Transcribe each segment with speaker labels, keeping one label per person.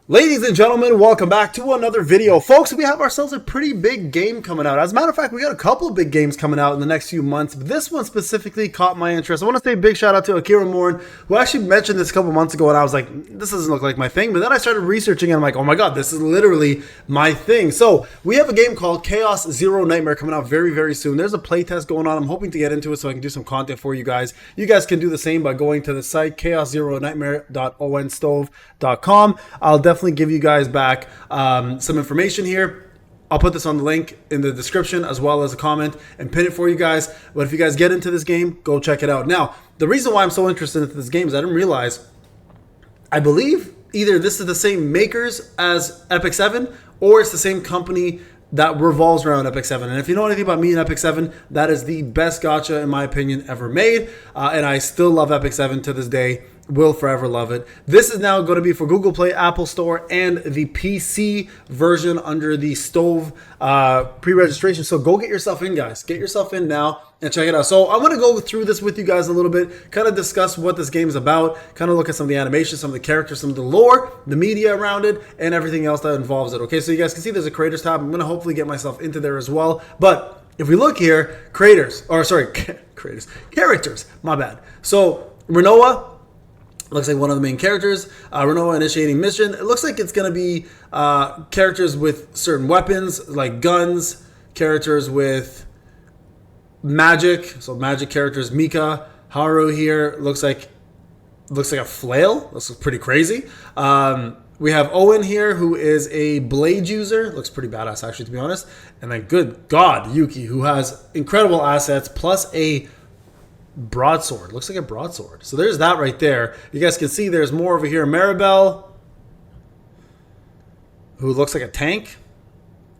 Speaker 1: Ladies and gentlemen, welcome back to another video. Folks, we have ourselves a pretty big game coming out. As a matter of fact, we got a couple of big games coming out in the next few months, but this one specifically caught my interest. I want to say a big shout out to Akira Morin, who actually mentioned this a couple months ago, and I was like, this doesn't look like my thing. But then I started researching, and I'm like, oh my god, this is literally my thing. So we have a game called Chaos Zero Nightmare coming out very, very soon. There's a playtest going on. I'm hoping to get into it so I can do some content for you guys. You guys can do the same by going to the site, chaoszeronightmare.onstove.com. I'll definitely give you guys back some information here. I'll put this on the link in the description as well as a comment and pin it for you guys. But if you guys get into this game, go check it out. Now, the reason why I'm so interested in this game is I didn't realize, I believe either this is the same makers as Epic 7 or it's the same company that revolves around Epic 7. And if you know anything about me and Epic 7, that is the best gacha, in my opinion, ever made. And I still love Epic 7 to this day. Will forever love it. This is now going to be for Google Play, Apple Store, and the PC version under the Stove pre-registration. So go get yourself in, guys. Get yourself in now and check it out. So I'm going to go through this with you guys a little bit, kind of discuss what this game is about, kind of look at some of the animations, some of the characters, some of the lore, the media around it, and everything else that involves it. Okay, so you guys can see there's a creators tab. I'm going to hopefully get myself into there as well. But if we look here, characters, my bad. So Renoa looks like one of the main characters. Renoa initiating mission. It looks like it's going to be characters with certain weapons, like guns, characters with magic. So magic characters, Mika, Haru here. Looks like a flail. Looks pretty crazy. We have Owen here, who is a blade user. Looks pretty badass, actually, to be honest. And then, good God, Yuki, who has incredible assets, plus a broadsword. Looks like a broadsword. So there's that right there. You guys can see there's more over here. Maribel, who looks like a tank.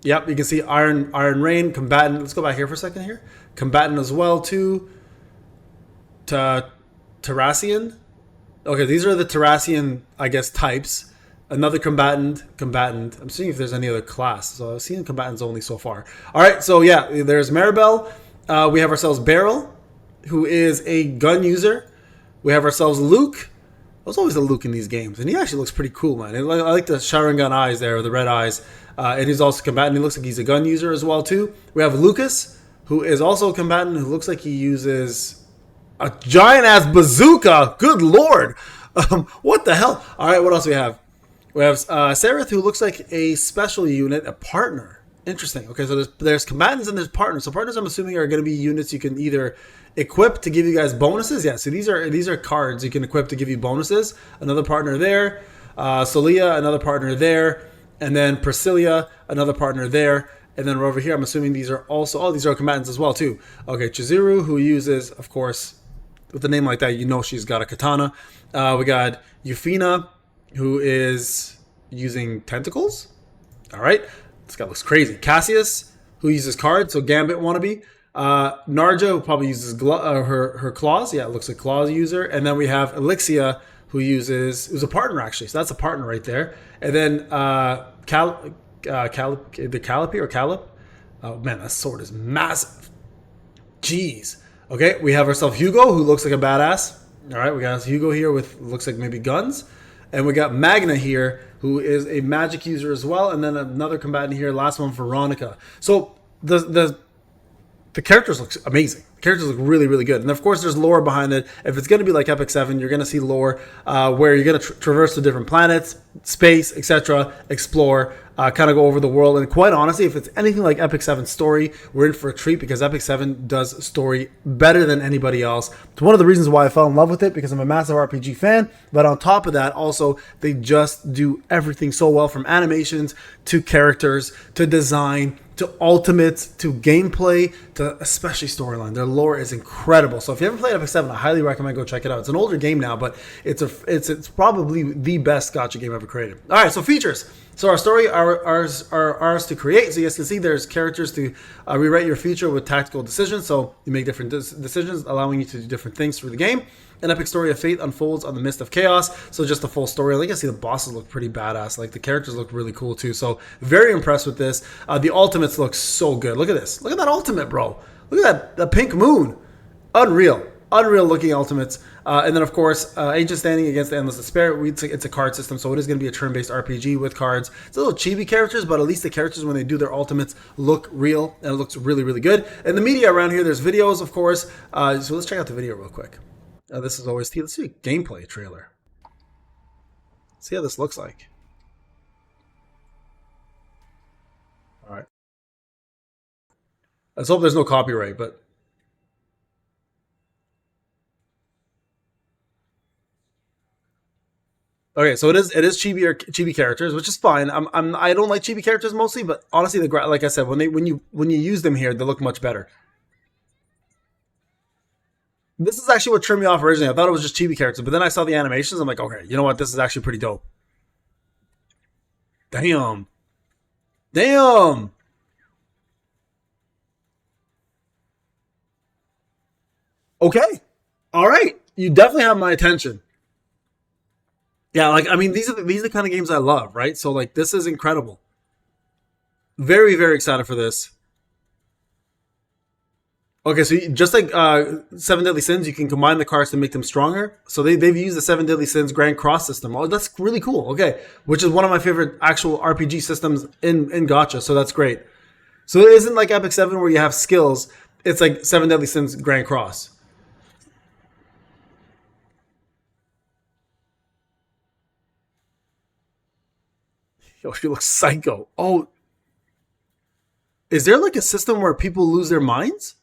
Speaker 1: Yep, you can see Iron Rain, combatant. Let's go back here for a second here. Combatant as well, too. Terrassian. Okay, these are the Terrassian, I guess, types. Another combatant. I'm seeing if there's any other class. So I've seen combatants only so far. All right, so yeah, there's Maribel. We have ourselves Beryl, who is a gun user. We have ourselves Luke. There's always a Luke in these games, and he actually looks pretty cool, man. I like the Sharingan eyes there, the red eyes. And he's also a combatant. He looks like he's a gun user as well, too. We have Lucas, who is also a combatant, who looks like he uses a giant-ass bazooka. Good Lord. What the hell? All right, what else do we have? We have Sereth, who looks like a special unit, a partner. Interesting. Okay, so there's combatants and there's partners. So partners, I'm assuming, are going to be units you can either equip to give you guys bonuses. Yeah, so these are cards you can equip to give you bonuses. Another partner there. Solia, another partner there. And then Priscilla, another partner there. And then over here, I'm assuming these are also, these are combatants as well, too. Okay, Chizuru, who uses, of course, with a name like that, you know she's got a katana. We got Euphina, who is using tentacles. All right. This guy looks crazy. Cassius, who uses cards, so Gambit wannabe. Narja, who probably uses her claws. Yeah, it looks like claws user. And then we have Elixia, who's a partner, actually. So that's a partner right there. And then Callip. Oh, man, that sword is massive. Jeez. Okay, we have ourselves Hugo, who looks like a badass. All right, we got Hugo here with, looks like maybe guns. And we got Magna here, who is a magic user as well. And then another combatant here, last one, Veronica. So the characters look amazing. The characters look really, really good. And of course, there's lore behind it. If it's going to be like Epic 7, you're going to see lore where you're going to traverse the different planets, space, etc., explore, kind of go over the world. And quite honestly, if it's anything like Epic 7's story, we're in for a treat because Epic 7 does story better than anybody else. It's one of the reasons why I fell in love with it, because I'm a massive RPG fan. But on top of that, also, they just do everything so well, from animations to characters to design to ultimates to gameplay to especially storyline. Their lore is incredible. So if you haven't played Epic 7, I highly recommend go check it out. It's an older game now, but it's probably the best gacha game ever created. All right, so features. So our story are ours to create. So you guys can see there's characters to rewrite your future with tactical decisions. So you make different decisions, allowing you to do different things through the game. An epic story of fate unfolds on the midst of chaos. So just a full story. Like I see the bosses look pretty badass. Like the characters look really cool too. So very impressed with this. The ultimates look so good. Look at this. Look at that ultimate, bro. Look at that pink moon. Unreal. unreal looking ultimates. And then, of course, Ancient Standing against the Endless Despair. It's a card system, so it is going to be a turn-based RPG with cards. It's a little chibi characters, but at least the characters, when they do their ultimates, look real, and it looks really, really good. And the media around here, there's videos, of course. So let's check out the video real quick. This is always... Let's see a gameplay trailer. See how this looks like. All right. Let's hope there's no copyright, but... Okay, so it is chibi characters, which is fine. I don't like chibi characters mostly, but honestly, like I said, when you use them here, they look much better. This is actually what turned me off originally. I thought it was just chibi characters, but then I saw the animations. I'm like, okay, you know what? This is actually pretty dope. Damn. Damn. Okay. All right. You definitely have my attention. Yeah, like I mean, these are the kind of games I love, right? So like, this is incredible. Very, very excited for this. Okay, so just like Seven Deadly Sins, you can combine the cards to make them stronger. So they've used the Seven Deadly Sins Grand Cross system. Oh, that's really cool. Okay, which is one of my favorite actual RPG systems in Gacha. So that's great. So it isn't like Epic 7 where you have skills. It's like Seven Deadly Sins Grand Cross. Yo, she looks psycho. Oh, is there like a system where people lose their minds?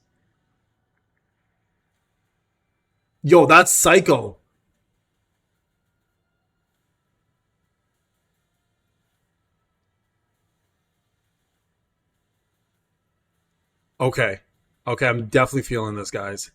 Speaker 1: Yo, that's psycho. Okay. Okay, I'm definitely feeling this, guys.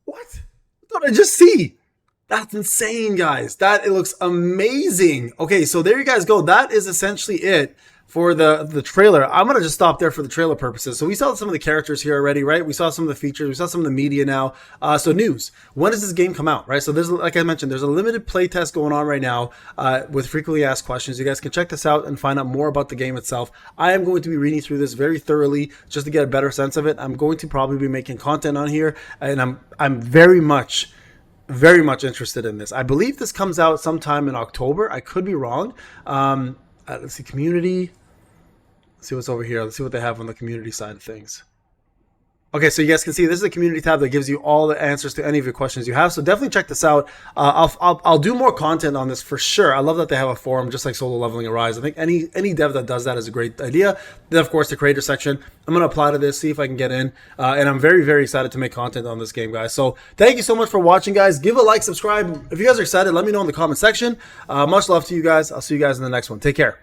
Speaker 1: What? What did I just see? That's insane, guys. That it looks amazing. Okay, so there you guys go. That is essentially it for the trailer. I'm gonna just stop there for the trailer purposes. So we saw some of the characters here already, right? We saw some of the features. We saw some of the media now. So news. When does this game come out, right? So there's, like I mentioned, there's a limited playtest going on right now with frequently asked questions. You guys can check this out and find out more about the game itself. I am going to be reading through this very thoroughly just to get a better sense of it. I'm going to probably be making content on here, and I'm very much interested in this. I believe this comes out sometime in October. I could be wrong. Let's see, community. Let's see what's over here. Let's see what they have on the community side of things. Okay, so you guys can see this is a community tab that gives you all the answers to any of your questions you have. So definitely check this out. I'll do more content on this for sure. I love that they have a forum just like Solo Leveling Arise. I think any dev that does that is a great idea. Then of course the creator section. I'm gonna apply to this, see if I can get in, and I'm very, very excited to make content on this game, guys. So thank you so much for watching, guys. Give a like, subscribe. If you guys are excited, let me know in the comment section. Much love to you guys. I'll see you guys in the next one. Take care.